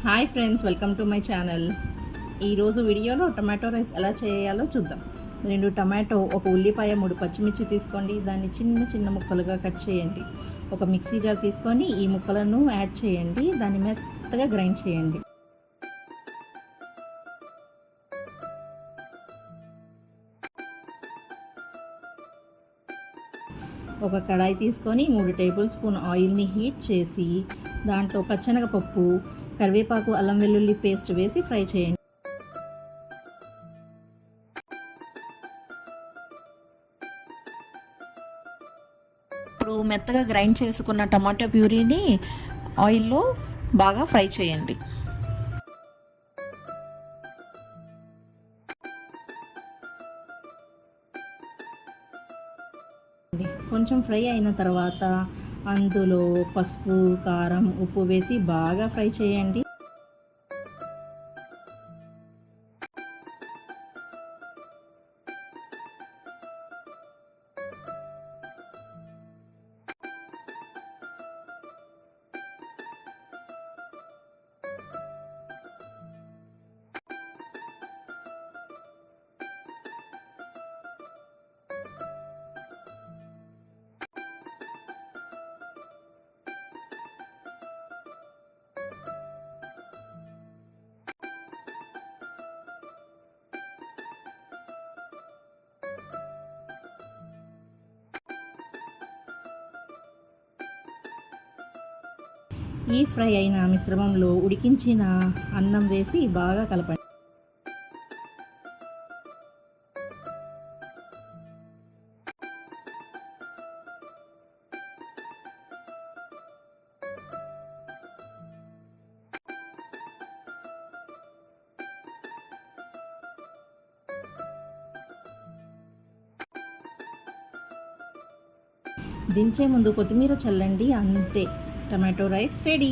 Hi friends, welcome to my channel. ఈరోజు వీడియోలో tomato rice ఎలా చేయాలో చూద్దాం. 2 టమాటో, 1 ఉల్లిపాయ, 3 పచ్చిమిర్చి తీసుకోండి. దాన్ని చిన్న చిన్న ముక్కలుగా కట్ చేయండి. ఒక మిక్సీ జార్ తీసుకొని ఈ ముక్కలను యాడ్ చేయండి. దాన్ని మెత్తగా గ్రైండ్ చేయండి. ఒక కడాయి తీసుకొని 3 టేబుల్ స్పూన్ ఆయిల్ని హీట్ చేసి దాంట్లో పచ్చెనగపప్పు, కరివేపాకు, అల్లం వెల్లుల్లి పేస్ట్ వేసి ఫ్రై చేయండి. ఇప్పుడు మెత్తగా గ్రైండ్ చేసుకున్న టమాటో ప్యూరీని ఆయిల్లో బాగా ఫ్రై చేయండి. కొంచెం ఫ్రై అయిన తర్వాత అందులో పసుపు, కారం, ఉప్పు వేసి బాగా ఫ్రై చేయండి. ఈ ఫ్రై అయిన మిశ్రమంలో ఉడికించిన అన్నం వేసి బాగా కలపండి. దించే ముందు కొత్తిమీర చల్లండి. అంతే, టమాటో రైస్ రెడీ.